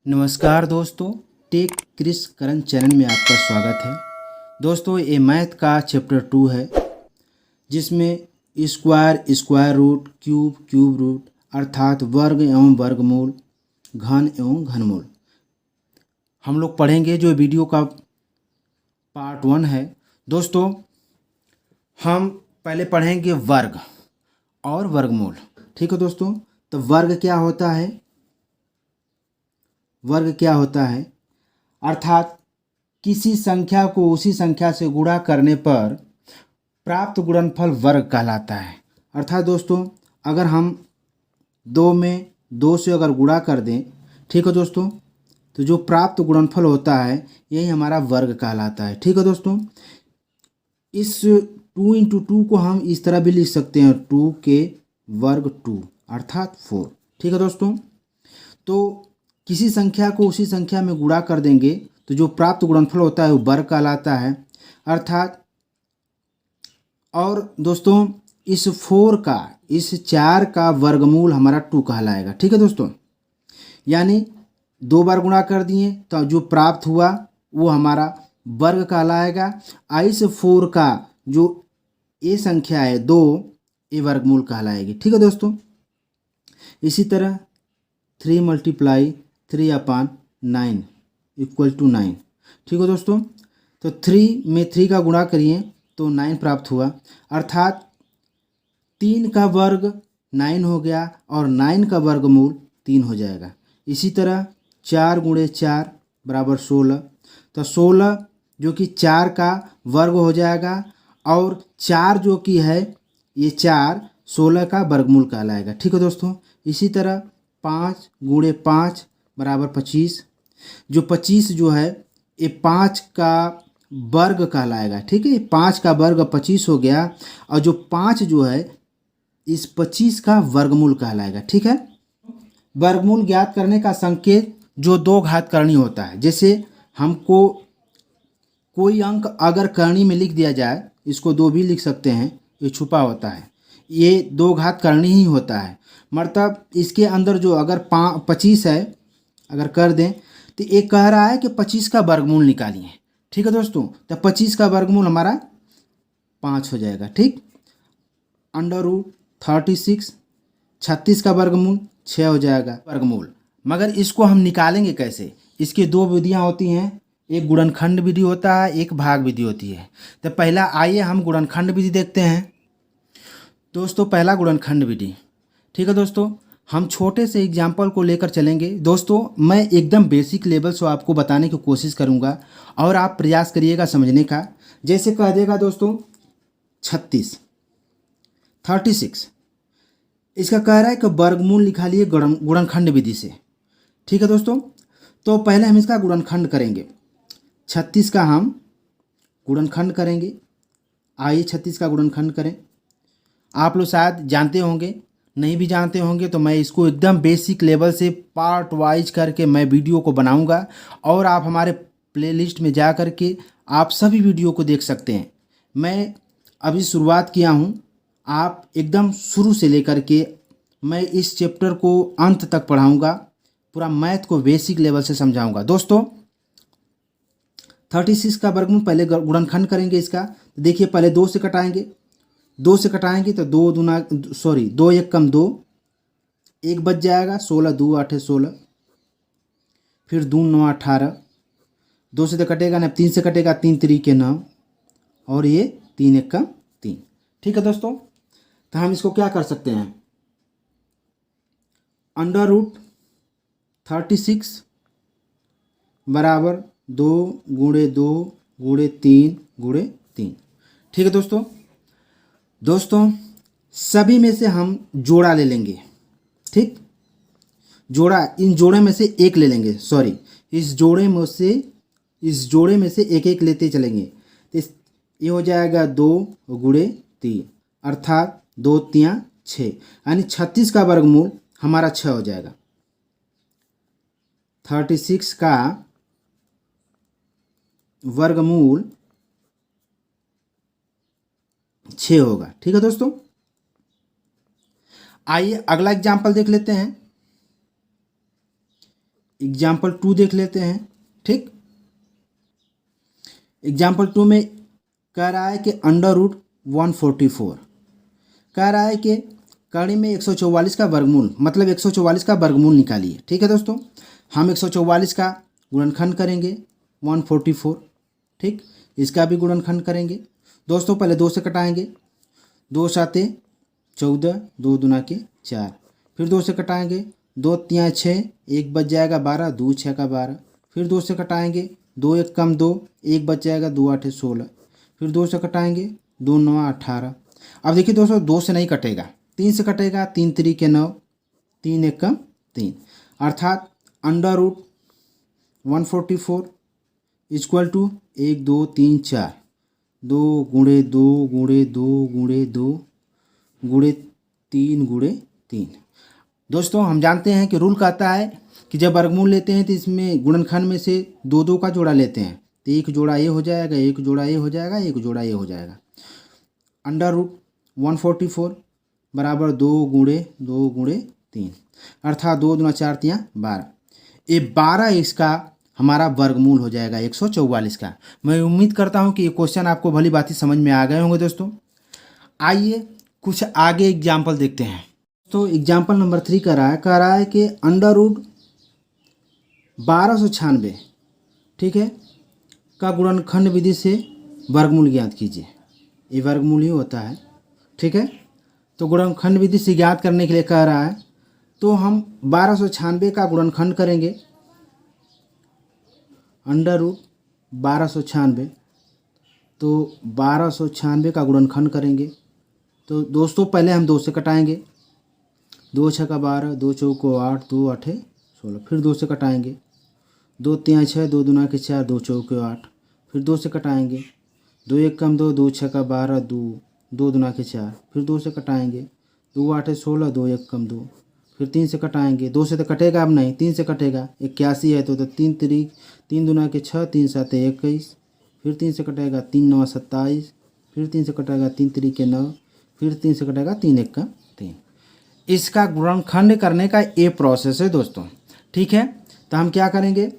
नमस्कार दोस्तों, take Chris करण channel में आपका स्वागत है। दोस्तों, ये मैथ का चैप्टर 2 है जिसमें square, square root, cube, cube root अर्थात वर्ग एवं वर्गमूल, घन एवं घनमूल हम लोग पढ़ेंगे। जो वीडियो का पार्ट 1 है दोस्तों, हम पहले पढ़ेंगे वर्ग और वर्गमूल। ठीक है दोस्तों, तो वर्ग क्या होता है? वर्ग क्या होता है अर्थात किसी संख्या को उसी संख्या से गुणा करने पर प्राप्त गुणनफल वर्ग कहलाता है। अर्थात दोस्तों, अगर हम 2 में 2 से अगर गुणा कर दें, ठीक है दोस्तों, तो जो प्राप्त गुणनफल होता है यही हमारा वर्ग कहलाता है। ठीक है दोस्तों, इस 2 इंटू 2 को हम इस तरह भी लिख सकते हैं, 2 के वर्ग 2 अर्थात 4। ठीक है दोस्तों, तो किसी संख्या को उसी संख्या में गुणा कर देंगे तो जो प्राप्त गुणनफल होता है वो वर्ग कहलाता है। अर्थात और दोस्तों, इस 4 का वर्गमूल हमारा 2 कहलाएगा। ठीक है दोस्तों, यानी 2 बार गुणा कर दिए तो जो प्राप्त हुआ वो हमारा वर्ग कहलाएगा। इस 4 का जो ये संख्या है 2, ये वर्गमूल कहलाएगी। ठीक है दोस्तों, इसी तरह 3 × 3/9 = 9। ठीक है दोस्तों, तो 3 में 3 का गुणा करिए तो 9 प्राप्त हुआ। अर्थात 3 का वर्ग 9 हो गया और 9 का वर्गमूल 3 हो जाएगा। इसी तरह 4 × 4 = 16, तो 16 जो कि 4 का वर्ग हो जाएगा और 4 जो कि है ये 4 16 का वर्गमूल कहलाएगा। ठीक है दोस्तों, इसी तरह 5 × 5 = 25, जो 25 जो है ये 5 का वर्ग कहलाएगा। ठीक है, 5 का वर्ग 25 हो गया और जो 5 जो है इस 25 का वर्गमूल कहलाएगा। ठीक है, वर्गमूल ज्ञात करने का संकेत जो 2 घात करणी होता है। जैसे हमको कोई अंक अगर करणी में लिख दिया जाए, इसको 2 भी लिख सकते हैं, ये छुपा होता है, ये 2 घात करणी ही होता है। मतलब इसके अंदर जो अगर 25 है अगर कर दें तो एक कह रहा है कि 25 का वर्गमूल निकालिए। ठीक है दोस्तों, तो 25 का वर्गमूल हमारा 5 हो जाएगा। ठीक, √36, 36 का वर्गमूल 6 हो जाएगा वर्गमूल। मगर इसको हम निकालेंगे कैसे? इसकी 2 विधियां होती हैं, एक गुणनखंड विधि होता है, एक भाग विधि होती है। तो पहला आइए हम गुणनखंड विधि देखते हैं। दोस्तों, पहला गुणनखंड विधि। ठीक है दोस्तों, हम छोटे से एग्जाम्पल को लेकर चलेंगे। दोस्तों, मैं एकदम बेसिक लेवल से आपको बताने की कोशिश करूंगा और आप प्रयास करिएगा समझने का। जैसे कह देगा दोस्तों 36, इसका कह रहा है कि वर्गमूल निकालिए गुणनखंड विधि से। ठीक है दोस्तों, तो पहले हम इसका गुणनखंड करेंगे। 36 का हम गुणनखंड करेंगे। आइए 36 का गुणनखंड करें। आप लोग शायद जानते होंगे, नहीं भी जानते होंगे तो मैं इसको एकदम बेसिक लेवल से पार्ट वाइज करके मैं वीडियो को बनाऊंगा और आप हमारे प्लेलिस्ट में जा कर के आप सभी वीडियो को देख सकते हैं। मैं अभी शुरुआत किया हूं, आप एकदम शुरू से लेकर के मैं इस चैप्टर को अंत तक पढ़ाऊंगा, पूरा मैथ को बेसिक लेवल से समझाऊंगा। दोस्तों, 36 का वर्गमूल पहले गुणनखंड करेंगे इसका। देखिए, पहले 2 से कटाएंगे, 2 से कटाएंगे तो 2 1 कम 2, 1 बच जाएगा। 16 2 8 16, फिर 2 9 18, 2 से तो कटेगा ना, 3 से कटेगा, 3 3 के 9 और ये 3 1 कम 3। ठीक है दोस्तों, तो हम इसको क्या कर सकते हैं, √36 = 2 × 2 × 3 × 3। ठीक है दोस्तों, सभी में से हम जोड़ा ले लेंगे। ठीक, जोड़ा, इन जोड़े में से एक ले लेंगे, सॉरी, इस जोड़े में से एक एक लेते चलेंगे। तो ये हो जाएगा 2 × 3 अर्थात 2 3 6, यानी 36 का वर्गमूल हमारा 6 हो जाएगा। 36 का वर्गमूल 6 होगा। ठीक है दोस्तों, आइए अगला एग्जाम्पल देख लेते हैं। एग्जाम्पल 2 देख लेते हैं। ठीक, एग्जाम्पल 2 में कह रहा है कि √144 कह रहा है कि कड़ी में 144 का वर्गमूल, मतलब 144 का वर्गमूल निकालिए। ठीक है दोस्तों, हम 144 का गुणनखंड करेंगे 144। ठीक, इसका भी गुणनखंड करेंगे। दोस्तों पहले 2 से कटाएंगे, 2 साते 14, 2 दूना के 4, फिर 2 से कटाएंगे, 2 तियाँ 6, 1 बच जाएगा 12, 2 6 का 12, फिर 2 से कटाएंगे, 2 1 कम 2, 1 बच जाएगा, 2 8 16, फिर 2 से कटाएंगे, 2 9 18। अब देखिए दोस्तों 2 से नहीं कटेगा, 3 से कटेगा, 3 3 के 9, 3 1 कम 3, अर्थात √144 इक्वल टू 1 2 3 4, 2 गुणे 2 गुणे 2 गुणे 2 गुणे 3 गुणे 3। दोस्तों हम जानते हैं कि रूल कहता है कि जब वर्गमूल लेते हैं तो इसमें गुणनखंड में से 2 2 का जोड़ा लेते हैं, तो एक जोड़ा ये हो जाएगा, एक जोड़ा ये हो जाएगा, एक जोड़ा ये हो जाएगा। √144 बराबर 2 गुणे 2 गुणे 3, अर्थात 2 दूना 4 तियाँ 12। ये 12 इसका हमारा वर्गमूल हो जाएगा 144 का। मैं उम्मीद करता हूँ कि ये क्वेश्चन आपको भली भांति समझ में आ गए होंगे दोस्तों। आइए कुछ आगे एग्जाम्पल देखते हैं। तो एग्जाम्पल नंबर 3 कह रहा है कि √1296, ठीक है, का गुणनखंड विधि से वर्गमूल ज्ञात कीजिए। ये वर्गमूल ही होता है। ठीक है, तो गुणनखंड विधि से ज्ञात करने के लिए कह रहा है, तो हम 1296 का गुणनखंड करेंगे √1296, तो 1296 का गुणनखंड करेंगे। तो दोस्तों पहले हम 2 से कटाएंगे, 2 6 का 12, 2 चौको 8, 2 8 16, फिर 2 से कटाएंगे, 2 तियाँ 6, 2 दूना के 4, 2 चौके 8, फिर 2 से कटाएंगे, 2 1 कम 2, 2 6 का 12, 2 दूना के 4, फिर 2 से कटाएंगे, 2 8 16, 2 1 कम 2, फिर 3 से कटाएंगे, 2 से तो कटेगा अब नहीं, 3 से कटेगा, 81 है तो 3 3, 3 दूना के 6, 3 7 21, फिर 3 से कटेगा, 3 9 27, फिर 3 से कटेगा, 3 3 के 9, फिर 3 से कटेगा, 3 1 का 3। इसका गुणनखंड करने का ये प्रोसेस है दोस्तों। ठीक है, तो हम क्या करेंगे,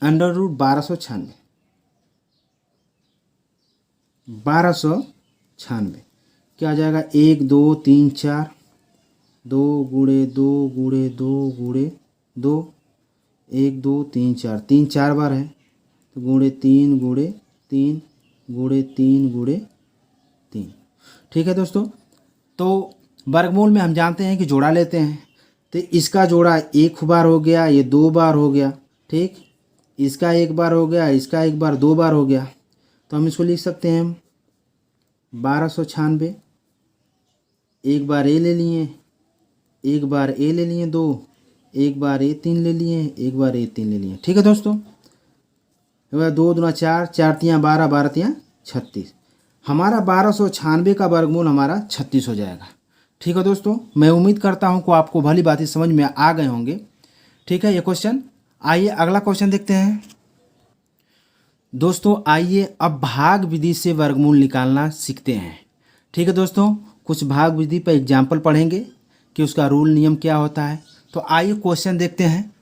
√1296 क्या आ जाएगा, 1 2 3 4, 2 गुणे 2 गुणे 2 गुणे 2, 1 2 3 4, 3 4 बार है, तो गुणे 3 गुणे 3 गुणे 3 गुणे 3। ठीक है दोस्तों, तो वर्गमूल में हम जानते हैं कि जोड़ा लेते हैं, तो इसका जोड़ा 1 बार हो गया, ये 2 बार हो गया। ठीक, इसका 1 बार हो गया, इसका 1 बार 2 बार हो गया, तो हम इसको लिख सकते हैं 1296, एक बार ए ले लिए, एक बार ए ले लिए 2, एक बार ए 3 ले लिए, एक बार ए 3 ले लिए। ठीक है दोस्तों, 2 दूना 4, 4 तियाँ 12, 12 तियाँ 36, हमारा 1296 का वर्गमूल हमारा 36 हो जाएगा। ठीक है दोस्तों, मैं उम्मीद करता हूँ कि आपको भली बातें समझ में आ गए होंगे। ठीक है, ये क्वेश्चन। आइए अगला क्वेश्चन देखते हैं दोस्तों। आइए अब भाग विधि से वर्गमूल निकालना सीखते हैं। ठीक है दोस्तों, कुछ भाग विधि पर एग्जाम्पल पढ़ेंगे कि उसका रूल नियम क्या होता है। तो आइए क्वेश्चन देखते हैं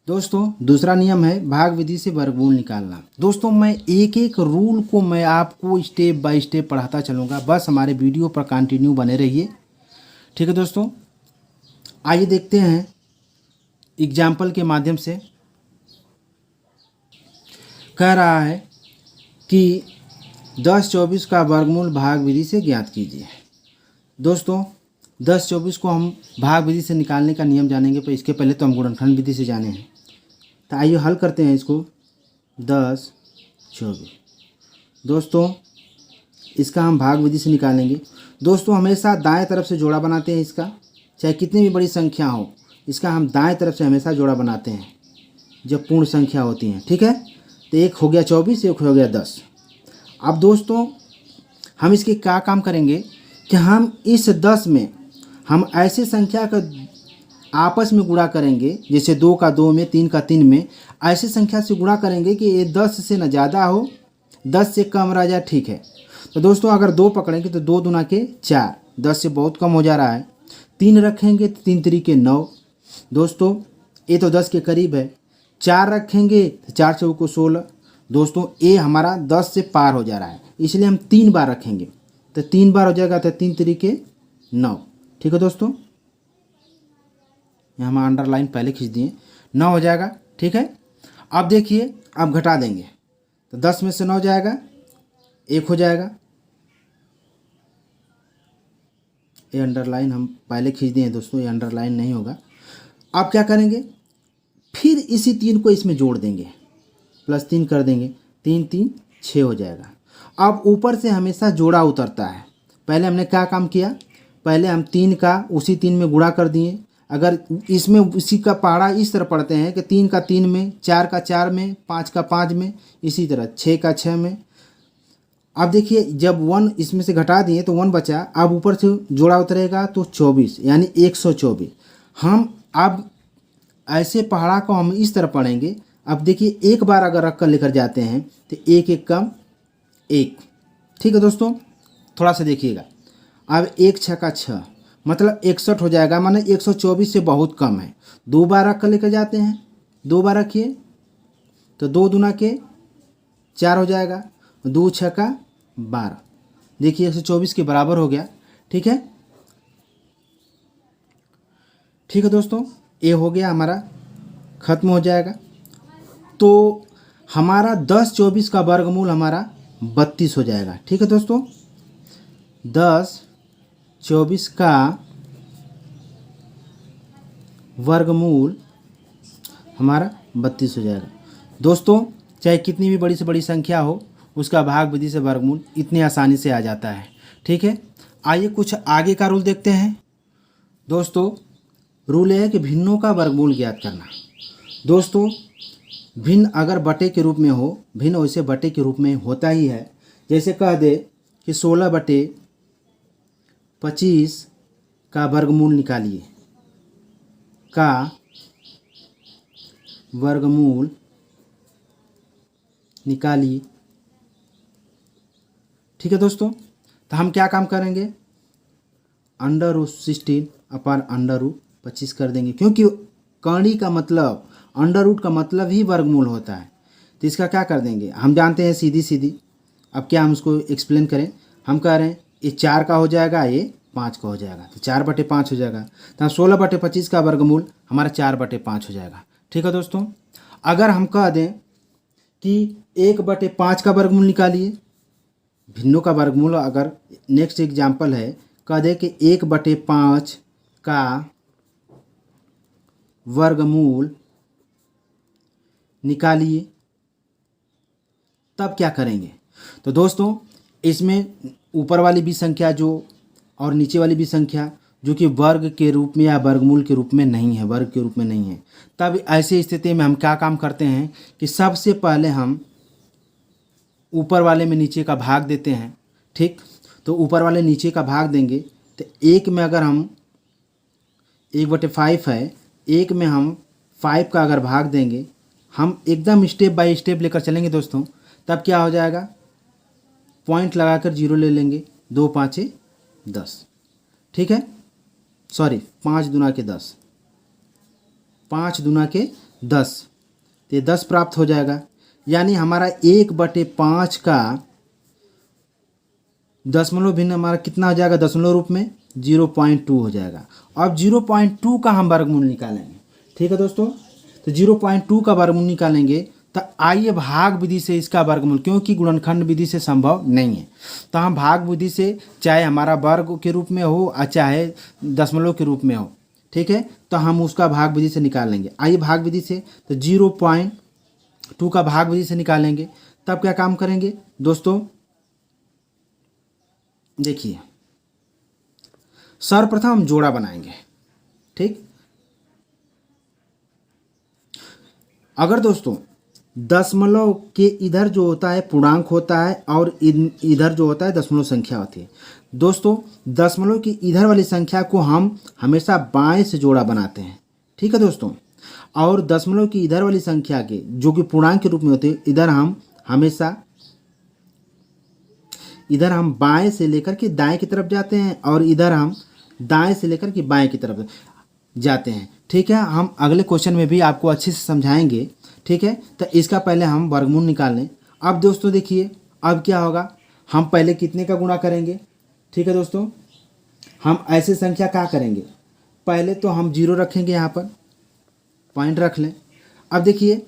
दोस्तों। दूसरा नियम है भाग विधि से वर्गमूल निकालना। दोस्तों मैं एक एक रूल को मैं आपको स्टेप बाय स्टेप पढ़ाता चलूँगा, बस हमारे वीडियो पर कंटिन्यू बने रहिए। ठीक है दोस्तों, आइए देखते हैं एग्जाम्पल के माध्यम से। कह रहा है कि 10 24 का वर्गमूल भाग विधि से ज्ञात कीजिए। दोस्तों 10 24 को हम भाग विधि से निकालने का नियम जानेंगे, पर इसके पहले तो हम गुणनखंड विधि से जाने हैं। तो आइए हल करते हैं इसको। 10 24 दोस्तों इसका हम भाग विधि से निकालेंगे। दोस्तों हमेशा दाएं तरफ से जोड़ा बनाते हैं इसका, चाहे कितनी भी बड़ी संख्या हो, इसका हम दाएं तरफ से हमेशा जोड़ा बनाते हैं जब पूर्ण संख्या होती हैं। ठीक है, तो एक हो गया 24, एक हो गया 10। अब दोस्तों हम इसके क्या काम करेंगे कि हम इस 10 में हम ऐसे संख्या का आपस में गुणा करेंगे, जैसे 2 का 2 में, 3 का 3 में, ऐसे संख्या से गुणा करेंगे कि ये 10 से न ज़्यादा हो, 10 से कम रह जाए। ठीक है, तो दोस्तों अगर 2 पकड़ेंगे तो 2 दूना के 4, 10 से बहुत कम हो जा रहा है। 3 रखेंगे तो 3 3 के 9। दोस्तों ए तो 10 के करीब है, 4 रखेंगे तो 4 चौको को 16। दोस्तों ए हमारा 10 से पार हो जा रहा है, इसलिए हम 3 बार रखेंगे, तो 3 बार हो जाएगा, तो 3 तरीके 9। ठीक है दोस्तों, यहाँ हम अंडरलाइन पहले खींच दिए, 9 हो जाएगा। ठीक है, अब देखिए, अब घटा देंगे तो 10 में से 9 जाएगा, 1 हो जाएगा। ये अंडरलाइन हम पहले खींच दिए हैं दोस्तों, ये अंडरलाइन नहीं होगा। अब क्या करेंगे, फिर इसी 3 को इसमें जोड़ देंगे, +3 कर देंगे, 3 3 6 हो जाएगा। अब ऊपर से हमेशा जोड़ा उतरता है। पहले हमने क्या काम किया, पहले हम 3 का उसी 3 में गुणा कर दिए। अगर इसमें उसी का पहाड़ा इस तरह पढ़ते हैं कि 3 का 3 में, 4 का 4 में, 5 का 5 में, इसी तरह 6 का 6 में। अब देखिए, जब 1 इसमें से घटा दिए तो 1 बचा, अब ऊपर से जोड़ा उतरेगा तो 24 यानी 124। हम अब ऐसे पहाड़ा को हम इस तरह पढ़ेंगे। अब देखिए, एक बार अगर रख कर लेकर जाते हैं तो 1 1 कम 1। ठीक है दोस्तों, थोड़ा सा देखिएगा। अब 1 6 का 6 मतलब 61 हो जाएगा, माने 124 से बहुत कम है। 2 बार रख कर लेकर जाते हैं, 2 बार रखिए तो 2 दूना के 4 हो जाएगा, 2 6 का 12। देखिए 124 के बराबर हो गया। ठीक है, ठीक है दोस्तों, ये हो गया हमारा, खत्म हो जाएगा। तो हमारा 10 24 का वर्गमूल हमारा 32 हो जाएगा। ठीक है दोस्तों, 10 24 का वर्गमूल हमारा 32 हो जाएगा। दोस्तों, चाहे कितनी भी बड़ी से बड़ी संख्या हो, उसका भाग विधि से वर्गमूल इतनी आसानी से आ जाता है। ठीक है, आइए कुछ आगे का रूल देखते हैं। दोस्तों, रूल है कि भिन्नों का वर्गमूल ज्ञात करना। दोस्तों, भिन्न अगर बटे के रूप में हो, भिन्न वैसे बटे के रूप में होता ही है। जैसे कह दे कि 16/25 का वर्गमूल निकालिए, का वर्गमूल निकालिए। ठीक है दोस्तों, तो हम क्या काम करेंगे, √16 अपान √25 कर देंगे, क्योंकि कर्ण का मतलब, अंडर रूट का मतलब ही वर्गमूल होता है। तो इसका क्या कर देंगे, हम जानते हैं सीधी सीधी। अब क्या हम उसको एक्सप्लेन करें, हम कह रहे हैं ये 4 का हो जाएगा, ये 5 का हो जाएगा, तो 4/5 हो जाएगा। तो 16/25 का वर्गमूल हमारा 4/5 हो जाएगा। ठीक है दोस्तों, अगर हम कह दें कि 1/5 का वर्गमूल निकालिए, भिन्नों का वर्गमूल, अगर नेक्स्ट एग्जाम्पल है, कह दे कि 1/5 का वर्गमूल निकालिए, तब क्या करेंगे। तो दोस्तों, इसमें ऊपर वाली भी संख्या जो और नीचे वाली भी संख्या जो कि वर्ग के रूप में या वर्गमूल के रूप में नहीं है, वर्ग के रूप में नहीं है, तब ऐसी स्थिति में हम क्या काम करते हैं कि सबसे पहले हम ऊपर वाले में नीचे का भाग देते हैं। ठीक, तो ऊपर वाले नीचे का भाग देंगे तो 1 में अगर हम 1/5 है, 1 में हम 5 का अगर भाग देंगे, हम एकदम स्टेप बाय स्टेप लेकर चलेंगे दोस्तों, तब क्या हो जाएगा, पॉइंट लगाकर 0 ले लेंगे, 2 5 10। ठीक है, सॉरी 5 दूना के 10, 5 दूना के 10, तो 10 प्राप्त हो जाएगा। यानी हमारा 1/5 का दशमलव भिन्न हमारा कितना हो जाएगा, दशमलव रूप में 0.2 हो जाएगा। अब 0.2 का हम वर्गमूल निकालेंगे। ठीक है दोस्तों, तो 0.2 का वर्गमूल निकालेंगे, तो आइए भाग विधि से इसका वर्गमूल, क्योंकि गुणनखंड विधि से संभव नहीं है, तो हम भाग विधि से, चाहे हमारा वर्ग के रूप में हो और चाहे दशमलव के रूप में हो, ठीक है, तो हम उसका भाग विधि से निकाल लेंगे। आइए भाग विधि से, तो 0.2 का भाग विधि से निकालेंगे। तब क्या काम करेंगे दोस्तों, देखिए, सर्वप्रथम हम जोड़ा बनाएंगे। ठीक, अगर दोस्तों दशमलव के इधर जो होता है पूर्णांक होता है और इधर जो होता है दशमलव संख्या होती है। दोस्तों, दशमलव की इधर वाली संख्या को हम हमेशा बाएं से जोड़ा बनाते हैं। ठीक है दोस्तों, और दशमलव की इधर वाली संख्या के जो कि पूर्णांक के रूप में होते हैं, इधर हम हमेशा इधर हम बाएं से लेकर के दाएं की तरफ जाते हैं और इधर हम दाएं से लेकर के बाएं की तरफ। जाते हैं। ठीक है, हम अगले क्वेश्चन में भी आपको अच्छे से समझाएंगे। ठीक है, तो इसका पहले हम वर्गमूल निकाल लें। अब दोस्तों देखिए, अब क्या होगा, हम पहले कितने का गुणा करेंगे। ठीक है दोस्तों, हम ऐसे संख्या क्या करेंगे, पहले तो हम जीरो रखेंगे, यहाँ पर पॉइंट रख लें। अब देखिए,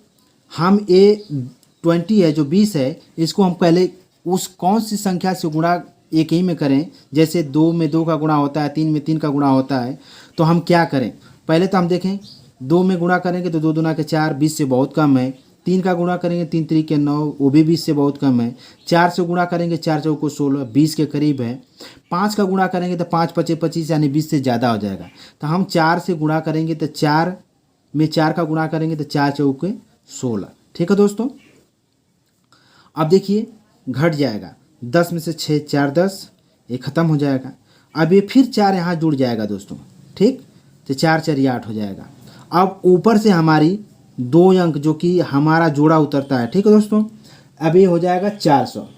हम ये 20 है जो 20 है, इसको हम पहले उस कौन सी संख्या से गुणा एक ही में करें। जैसे 2 में 2 का गुणा होता है, 3 में 3 का गुणा होता है, तो हम क्या करें, पहले तो हम देखें 2 में गुणा करेंगे तो 2 दूना के 4, 20 से बहुत कम है। 3 का गुणा करेंगे 3 3 के 9, वो भी 20 से बहुत कम है। 4 से गुणा करेंगे 4 चौको को 16, 20 के करीब है। 5 का गुणा करेंगे तो 5 पचे 25 यानी 20 से ज़्यादा हो जाएगा। तो हम 4 से गुणा करेंगे तो 4 में 4 का गुणा करेंगे तो 4 चौके 16। ठीक है दोस्तों, अब देखिए घट जाएगा, 10 में से 6 4 10, ये ख़त्म हो जाएगा। अब ये फिर 4 यहाँ जुड़ जाएगा दोस्तों। ठीक, तो 4 4 ये 8 हो जाएगा। अब ऊपर से हमारी 2 अंक जो कि हमारा जोड़ा उतरता है। ठीक है दोस्तों, अब ये हो जाएगा 400।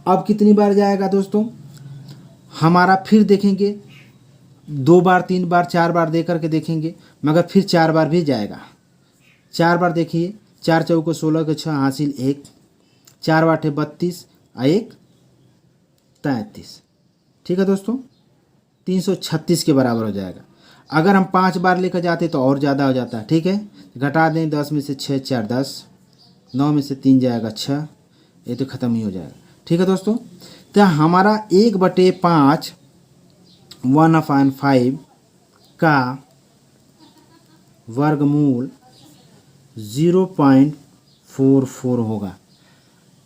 अब कितनी बार जाएगा दोस्तों, हमारा फिर देखेंगे 2 बार 3 बार 4 बार दे करके देखेंगे, मगर फिर 4 बार भी जाएगा। 4 बार देखिए, 4 चौको 16 के 6 हासिल 1, 4 8 32 1 33। ठीक है दोस्तों, 336 के बराबर हो जाएगा। अगर हम 5 बार लेकर जाते तो और ज़्यादा हो जाता है। ठीक है, घटा दें, 10 में से 6 4 10, 9 में से 3 जाएगा 6, ये तो ख़त्म ही हो जाएगा। ठीक है दोस्तों, तो हमारा 1/5 1/5 का वर्गमूल 0.44 होगा।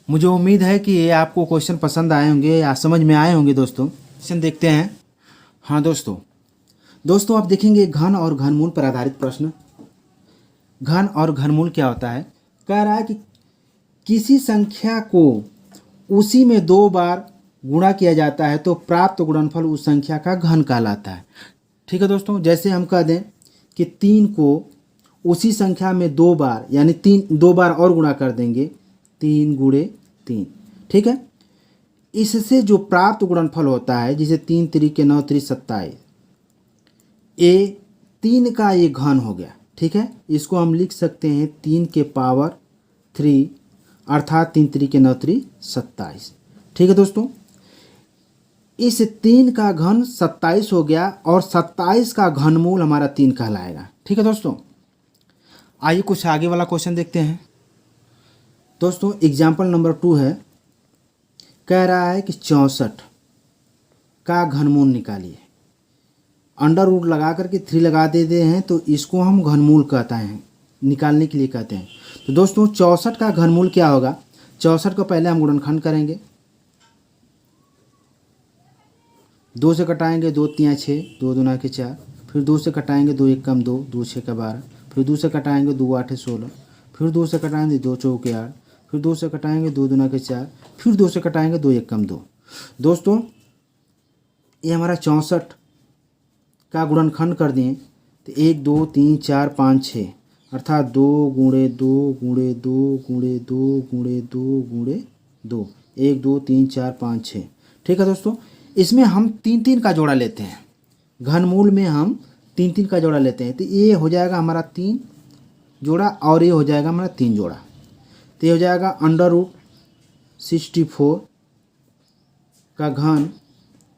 मुझे उम्मीद है कि ये आपको क्वेश्चन पसंद आए होंगे या समझ में आए होंगे दोस्तों। क्वेश्चन देखते हैं। हाँ दोस्तों आप देखेंगे घन और घनमूल पर आधारित प्रश्न। घन और घनमूल क्या होता है, कह रहा है कि किसी संख्या को उसी में 2 बार गुणा किया जाता है तो प्राप्त गुणनफल उस संख्या का घन कहलाता है। ठीक है दोस्तों, जैसे हम कह दें कि 3 को उसी संख्या में 2 बार यानी 2 बार और गुणा कर देंगे, 3 गुणे 3। ठीक है, इससे जो प्राप्त गुणनफल होता है, जिसे 3 3 के 9 3 27, ये 3 का ये घन हो गया। ठीक है, इसको हम लिख सकते हैं 3 के पावर 3, अर्थात 3 3 के 9 3 27। ठीक है दोस्तों, इस 3 का घन 27 हो गया और 27 का घनमूल हमारा 3 कहलाएगा। ठीक है दोस्तों, आइए कुछ आगे वाला क्वेश्चन देखते हैं। दोस्तों एग्जाम्पल नंबर 2 है, कह रहा है कि 64 का घनमूल निकालिए। अंडर रूट लगा करके 3 लगा देते हैं तो इसको हम घनमूल कहते हैं, निकालने के लिए कहते हैं। तो दोस्तों 64 का घनमूल क्या होगा, 64 को पहले हम गुणनखंड करेंगे, 2 से कटाएंगे 2 3 6, 2 दूना के 4, फिर 2 से कटाएंगे 2 1 कम 2, 2 6 का 12, फिर 2 से कटाएंगे 2 8 16, फिर 2 से कटाएंगे 2 चौके 8, फिर 2 से कटाएंगे 2 दूना के 4, फिर 2 से कटाएंगे 2 1 कम 2। दोस्तों ये हमारा 64 का गुणनखंड कर दिए तो 1 2 3 4 5 6, अर्थात 2 गुणे 2 गुणे 2 गुणे 2 गुणे 2 गुणे 2, 1 2 3 4 5 6। ठीक है दोस्तों, इसमें हम 3 3 का जोड़ा लेते हैं, घनमूल में हम 3 3 का जोड़ा लेते हैं, तो ये हो जाएगा हमारा 3 जोड़ा और ये हो जाएगा हमारा 3 जोड़ा। तो ये हो जाएगा अंडर रूट 64 का घन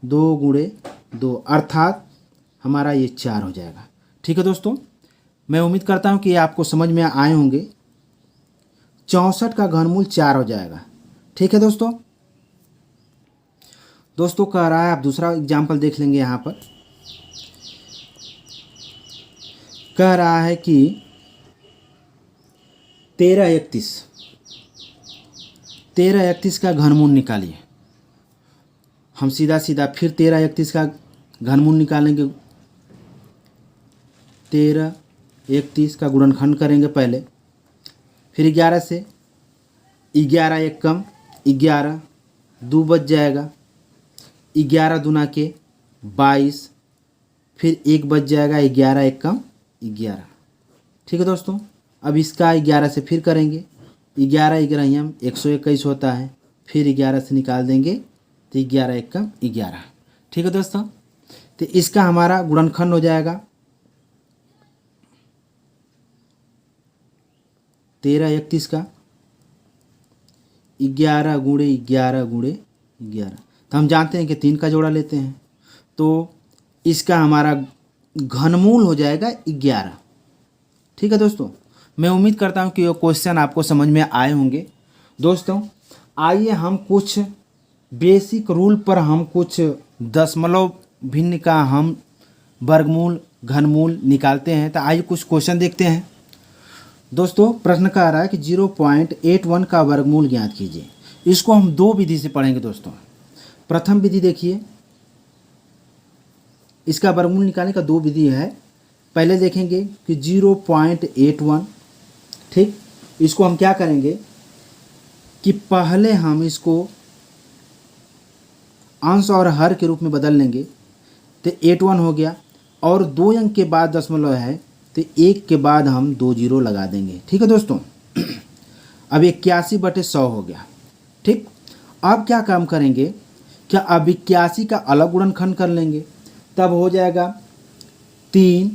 2 गुणे 2, अर्थात हमारा ये 4 हो जाएगा। ठीक है दोस्तों, मैं उम्मीद करता हूँ कि ये आपको समझ में आए होंगे। 64 का घनमूल 4 हो जाएगा। ठीक है दोस्तों, कह रहा है, आप दूसरा एग्जाम्पल देख लेंगे। यहाँ पर कह रहा है कि 13 31 का घनमूल निकालिए। हम सीधा फिर 13 31 का घनमूल निकालेंगे। 13 31 का गुणनखंड करेंगे पहले, फिर 11 से 11 1 कम 11, 2 बच जाएगा, 11 दूना के 22, फिर 1 बच जाएगा, 11 1 कम 11। ठीक है दोस्तों, अब इसका 11 से फिर करेंगे, 11 11 121 होता है, फिर 11 से निकाल देंगे तो 11 1 कम 11। ठीक है दोस्तों, तो इसका हमारा गुणनखंड हो जाएगा 13 का 11 गुणे 11 गुणे 11, तो हम जानते हैं कि 3 का जोड़ा लेते हैं, तो इसका हमारा घनमूल हो जाएगा 11। ठीक है दोस्तों, मैं उम्मीद करता हूँ कि ये क्वेश्चन आपको समझ में आए होंगे। दोस्तों आइए हम कुछ बेसिक रूल पर हम कुछ दशमलव भिन्न का हम वर्गमूल घनमूल निकालते हैं। तो आइए कुछ क्वेश्चन देखते हैं। दोस्तों प्रश्न का आ रहा है कि 0.81 का वर्गमूल ज्ञात कीजिए। इसको हम दो विधि से पढ़ेंगे दोस्तों। प्रथम विधि देखिए, इसका वर्गमूल निकालने का दो विधि है। पहले देखेंगे कि 0.81, ठीक, इसको हम क्या करेंगे कि पहले हम इसको अंश और हर के रूप में बदल लेंगे, तो 81 हो गया, और 2 अंक के बाद दशमलव है तो 1 के बाद हम 2 जीरो लगा देंगे। ठीक है दोस्तों, अब 81/100 हो गया। ठीक, अब क्या काम करेंगे, क्या अब 81 का अलग गुणनखंड कर लेंगे, तब हो जाएगा 3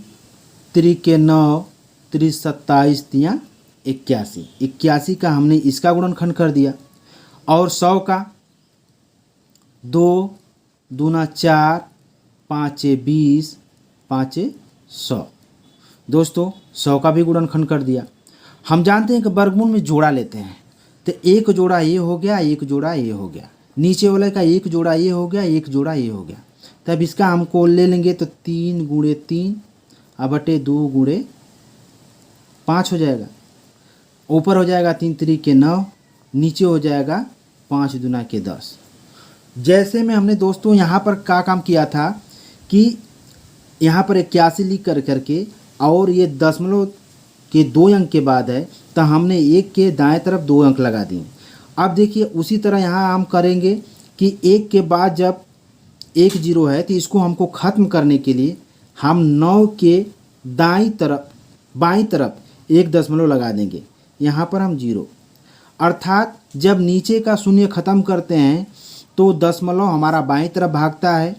3 के 9 3 27 3 81। 81 का हमने इसका गुणनखंड कर दिया, और 100 का 2 दूना 4 5 20 5 100। दोस्तों 100 का भी गुणनखंड कर दिया। हम जानते हैं कि वर्गमूल में जोड़ा लेते हैं, तो एक जोड़ा ये हो गया, एक जोड़ा ये हो गया, नीचे वाले का एक जोड़ा ये हो गया, एक जोड़ा ये हो गया। तब इसका हमको ले लेंगे तो 3 गुणे 3 बटे 2 गुणे 5 हो जाएगा। ऊपर हो जाएगा 3 3 के 9, नीचे हो जाएगा 5 दूना के 10। जैसे में हमने दोस्तों यहाँ पर क्या काम किया था कि यहाँ पर 81 लिख करके, और ये दशमलव के 2 अंक के बाद है, तो हमने 1 के दाएं तरफ 2 अंक लगा दिए। अब देखिए उसी तरह यहाँ हम करेंगे कि 1 के बाद जब 1 जीरो है, तो इसको हमको ख़त्म करने के लिए हम 9 के बाईं तरफ 1 दशमलव लगा देंगे। यहाँ पर हम 0, अर्थात जब नीचे का शून्य ख़त्म करते हैं तो दशमलव हमारा बाईं तरफ भागता है,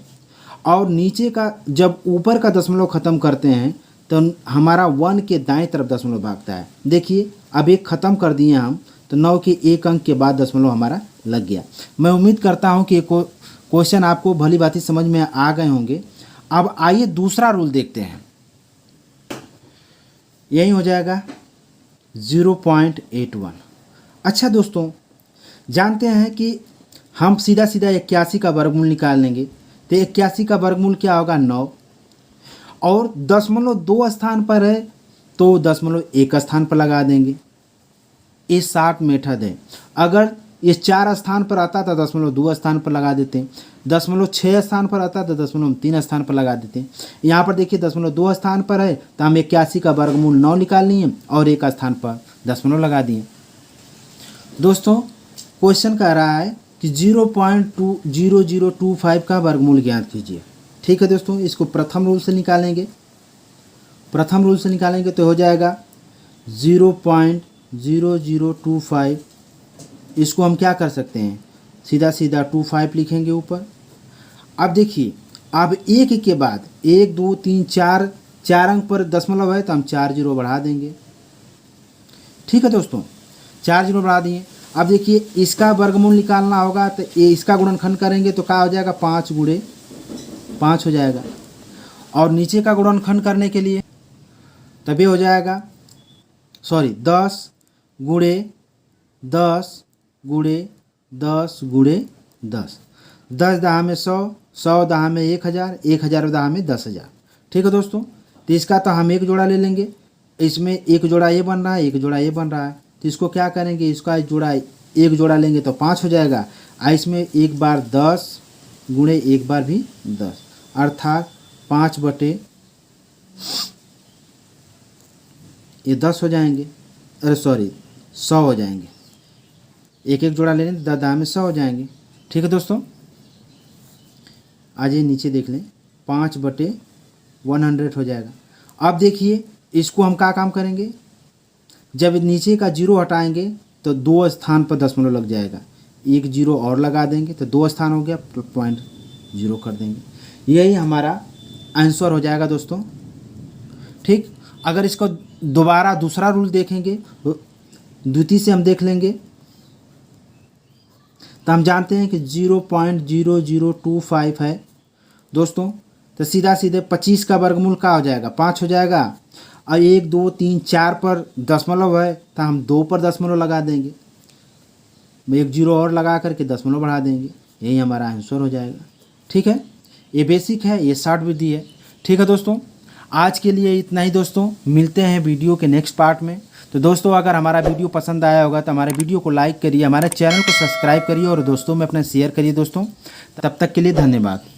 और नीचे का जब ऊपर का दशमलव ख़त्म करते हैं तो हमारा 1 के दाएं तरफ दशमलव भागता है। देखिए अब एक ख़त्म कर दिए हम, तो 9 के 1 अंक के बाद दशमलव हमारा लग गया। मैं उम्मीद करता हूँ कि क्वेश्चन आपको भली भांति समझ में आ गए होंगे। अब आइए दूसरा रूल देखते हैं। यही हो जाएगा 0.81। अच्छा दोस्तों, जानते हैं कि हम सीधा 81 का वर्गमूल निकाल लेंगे, तो 81 का वर्गमूल क्या होगा 9, और दशमलव 2 स्थान पर है तो दशमलव 1 स्थान पर लगा देंगे। ये 60 मेथड है। अगर ये 4 स्थान पर आता तो दशमलव 2 स्थान पर लगा देते हैं, दशमलव 6 स्थान पर आता तो दशमलव 3 स्थान पर लगा देते हैं। यहाँ पर देखिए दशमलव 2 स्थान पर है तो हम 81 का वर्गमूल 9 निकाल लिए और 1 स्थान पर दशमलव लगा दिए। दोस्तों क्वेश्चन कह रहा है कि 0.0025 का वर्गमूल ज्ञात कीजिए। ठीक है दोस्तों, इसको प्रथम रूल से निकालेंगे। प्रथम रूल से निकालेंगे तो हो जाएगा 0.0025। इसको हम क्या कर सकते हैं, सीधा 25 लिखेंगे ऊपर। अब देखिए, अब 1 के बाद 1 2 3 4 अंक पर दशमलव है तो हम 4 जीरो बढ़ा देंगे। ठीक है दोस्तों, 4 जीरो बढ़ा दिए। अब देखिए इसका वर्गमूल निकालना होगा तो ये इसका गुणनखंड करेंगे तो क्या हो जाएगा 5 गुणे 5 हो जाएगा, और नीचे का गुणनखंड करने के लिए तभी हो जाएगा 10 गुणे 10 गुणे 10 गुणे 10। 10 दहा में 100, 100 दहा में 1000, 1000 दहा में 10,000। ठीक है दोस्तों, तो इसका तो हम एक जोड़ा ले लेंगे। इसमें एक जोड़ा ये बन रहा है, एक जोड़ा ये बन रहा है, तो इसको क्या करेंगे, इसका एक जोड़ा लेंगे तो 5 हो जाएगा। इसमें एक बार 10 गुणे एक बार भी 10, अर्थात 5 बटे ये 10 हो जाएंगे, 100 हो जाएंगे। एक एक जोड़ा ले लें 10 में 100 हो जाएंगे। ठीक है दोस्तों, आज ये नीचे देख लें 5 बटे 100 हो जाएगा। अब देखिए इसको हम क्या काम करेंगे, जब नीचे का 0 हटाएंगे तो 2 स्थान पर दशमलव लग जाएगा, 1 जीरो और लगा देंगे तो 2 स्थान हो गया, 0.0 कर देंगे। यही हमारा आंसर हो जाएगा दोस्तों। ठीक, अगर इसको दोबारा दूसरा रूल देखेंगे द्वितीय से हम देख लेंगे तो हम जानते हैं कि 0.0025 है दोस्तों। तो सीधा सीधे 25 का वर्गमूल क्या हो जाएगा, 5 हो जाएगा। और 1 2 3 4 पर दशमलव है तो हम 2 पर दशमलव लगा देंगे, एक जीरो और लगा करके दशमलव बढ़ा देंगे, यही हमारा आंसर हो जाएगा। ठीक है, ये बेसिक है, ये शॉर्ट विधि है। ठीक है दोस्तों, आज के लिए इतना ही दोस्तों, मिलते हैं वीडियो के नेक्स्ट पार्ट में। तो दोस्तों अगर हमारा वीडियो पसंद आया होगा तो हमारे वीडियो को लाइक करिए, हमारे चैनल को सब्सक्राइब करिए और दोस्तों में अपना शेयर करिए दोस्तों। तब तक के लिए धन्यवाद।